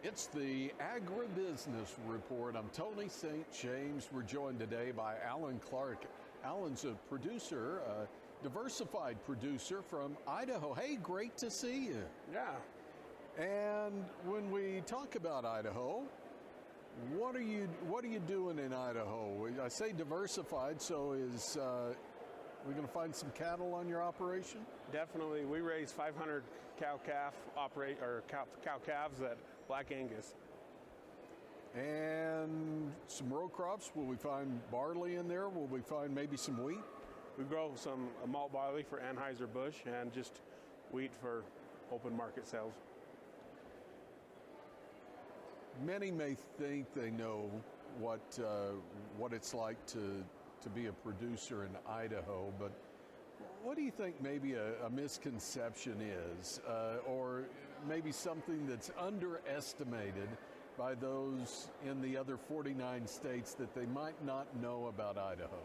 It's the Agribusiness Report. I'm Tony St. James. We're joined today by Alan Clark. Alan's a producer, a diversified producer from Idaho. Hey, great to see you. Yeah. And when we talk about Idaho, what are you doing in Idaho? I say diversified, so is we going to find some cattle on your operation? Definitely. We raise 500 cow calves at Black Angus. And some row crops. Will we find barley in there? Will we find maybe some wheat? We grow some malt barley for Anheuser-Busch and just wheat for open market sales. Many may think they know what it's like to be a producer in Idaho, but what do you think maybe a misconception is, or maybe something that's underestimated by those in the other 49 states that they might not know about Idaho?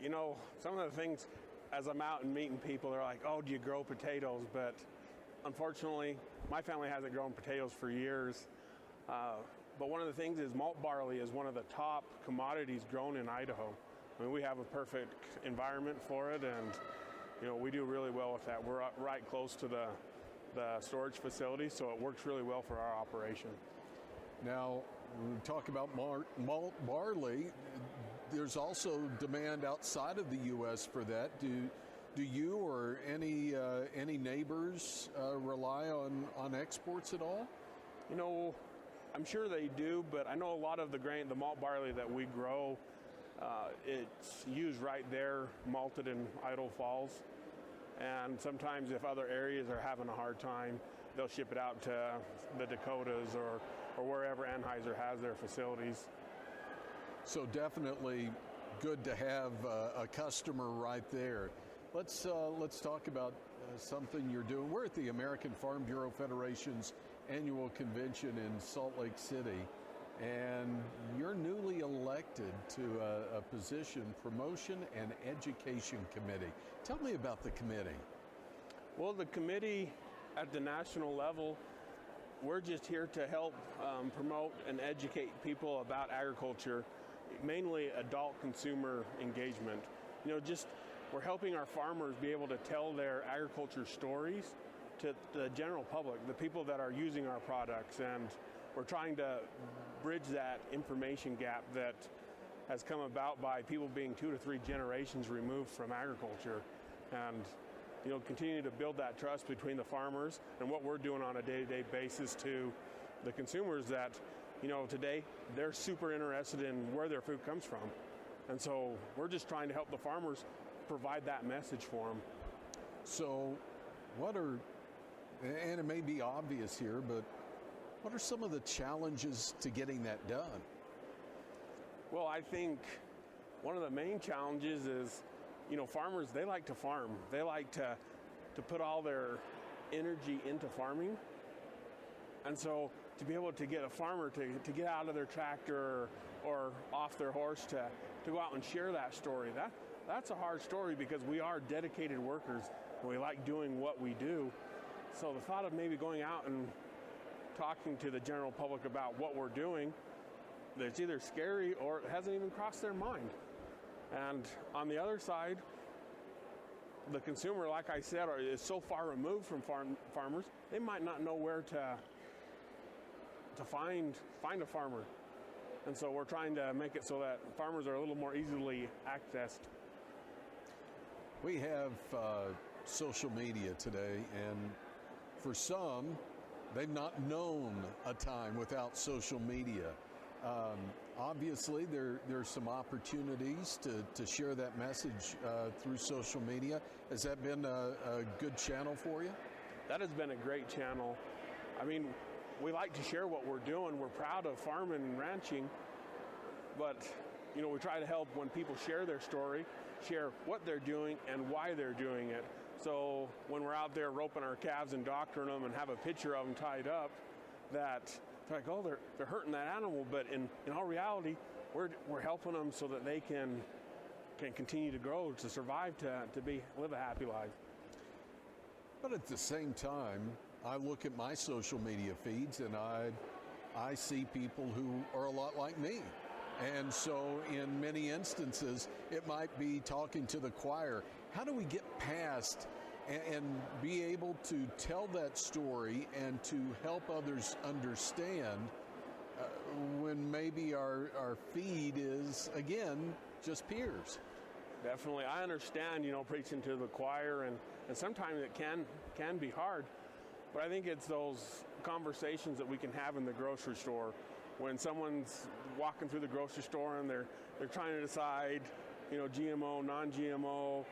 You know, some of the things, as I'm out and meeting people, they're like, oh, do you grow potatoes? But unfortunately, my family hasn't grown potatoes for years. But one of the things is malt barley is one of the top commodities grown in Idaho. I mean, we have a perfect environment for it, and you know, we do really well with that. We're right close to the storage facility, so it works really well for our operation. Now, when we talk about malt barley, there's also demand outside of the U.S. for that. Do you or any neighbors rely on exports at all? You know, I'm sure they do, but I know a lot of the malt barley that we grow, it's used right there, malted in Idaho Falls. And sometimes if other areas are having a hard time, they'll ship it out to the Dakotas or wherever Anheuser has their facilities. So definitely good to have a customer right there. Let's talk about something you're doing. We're at the American Farm Bureau Federation's annual convention in Salt Lake City, and you're newly elected to a position, Promotion and Education Committee. Tell me about the committee. Well, the committee at the national level, we're just here to help promote and educate people about agriculture, mainly adult consumer engagement. You know, we're helping our farmers be able to tell their agriculture stories to the general public, the people that are using our products, and we're trying to bridge that information gap that has come about by people being 2 to 3 generations removed from agriculture, and you know, continue to build that trust between the farmers and what we're doing on a day-to-day basis to the consumers that, you know, today they're super interested in where their food comes from, and so we're just trying to help the farmers provide that message for them. So and it may be obvious here, but what are some of the challenges to getting that done? Well, I think one of the main challenges is, you know, farmers, they like to farm. They like to put all their energy into farming. And so to be able to get a farmer to get out of their tractor or off their horse to go out and share that story, that's a hard story because we are dedicated workers and we like doing what we do. So the thought of maybe going out and talking to the general public about what we're doing, it's either scary or it hasn't even crossed their mind. And on the other side, the consumer, like I said, is so far removed from farmers, they might not know where to find a farmer. And so we're trying to make it so that farmers are a little more easily accessed. We have social media today, and for some, they've not known a time without social media. Obviously, there's some opportunities to share that message through social media. Has that been a good channel for you? That has been a great channel. I mean, we like to share what we're doing. We're proud of farming and ranching, but you know, we try to help when people share their story, share what they're doing and why they're doing it. So when we're out there roping our calves and doctoring them and have a picture of them tied up, that they're like, oh, they're hurting that animal, but in all reality, we're helping them so that they can continue to grow, to survive, to live a happy life. But at the same time, I look at my social media feeds and I see people who are a lot like me. And so in many instances, it might be talking to the choir. How do we get past and be able to tell that story and to help others understand when maybe our feed is, again, just peers? Definitely. I understand, preaching to the choir, and sometimes it can be hard. But I think it's those conversations that we can have in the grocery store when someone's walking through the grocery store and they're trying to decide, GMO, non-GMO,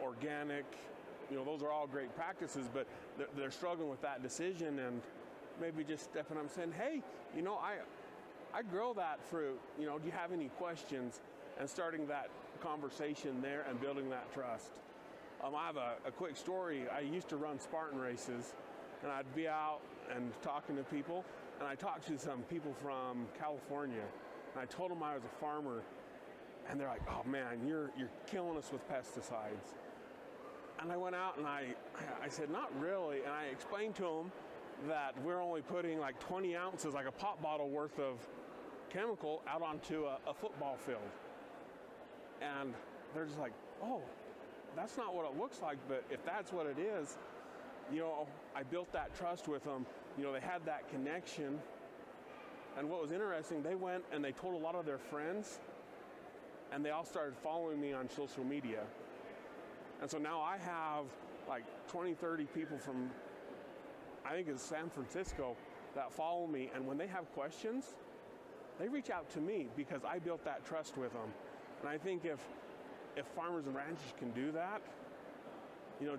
organic. Those are all great practices, but they're struggling with that decision, and maybe just stepping up and saying, hey, I grow that fruit. Do you have any questions? And starting that conversation there and building that trust. I have a quick story. I used to run Spartan races, and I'd be out and talking to people, and I talked to some people from California, and I told them I was a farmer, and they're like, oh man, you're killing us with pesticides. And I went out and I said, not really, and I explained to them that we're only putting like 20 ounces, like a pop bottle worth of chemical out onto a football field. And they're just like, oh, that's not what it looks like, but if that's what it is, I built that trust with them. They had that connection. And what was interesting, they went and they told a lot of their friends, and they all started following me on social media. And so now I have like 20, 30 people from, I think it's San Francisco, that follow me. And when they have questions, they reach out to me because I built that trust with them. And I think if farmers and ranchers can do that,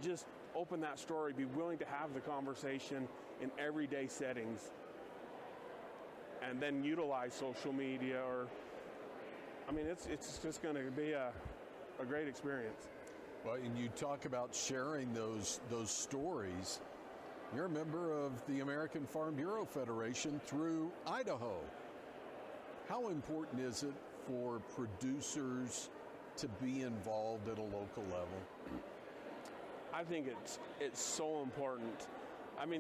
just open that story, be willing to have the conversation in everyday settings, and then utilize social media, it's just going to be a great experience. Well, and you talk about sharing those stories. You're a member of the American Farm Bureau Federation through Idaho. How important is it for producers to be involved at a local level? I think it's so important.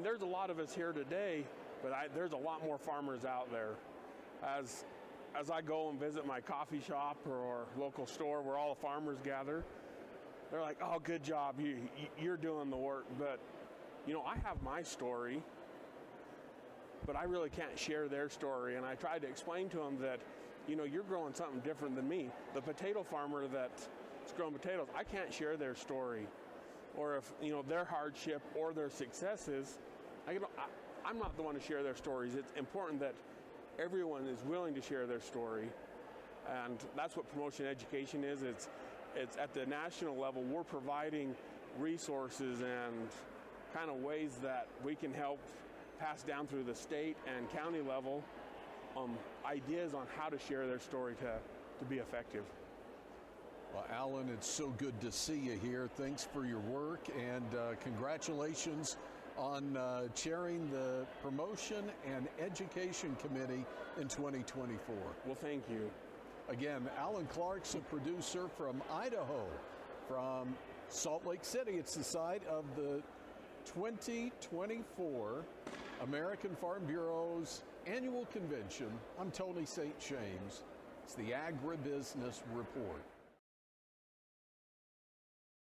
There's a lot of us here today, but there's a lot more farmers out there. As I go and visit my coffee shop or local store where all the farmers gather, they're like, oh, good job, you're doing the work. But, I have my story, but I really can't share their story. And I tried to explain to them that, you're growing something different than me. The potato farmer that's growing potatoes, I can't share their story. Or if, their hardship or their successes, I'm not the one to share their stories. It's important that everyone is willing to share their story. And that's what promotion education is. It's at the national level, we're providing resources and kind of ways that we can help pass down through the state and county level ideas on how to share their story to be effective. Well, Alan, it's so good to see you here. Thanks for your work, and congratulations on chairing the Promotion and Education Committee in 2024. Well, thank you. Again, Alan Clark's a producer from Idaho, from Salt Lake City. It's the site of the 2024 American Farm Bureau's annual convention. I'm Tony St. James. It's the Agribusiness Report.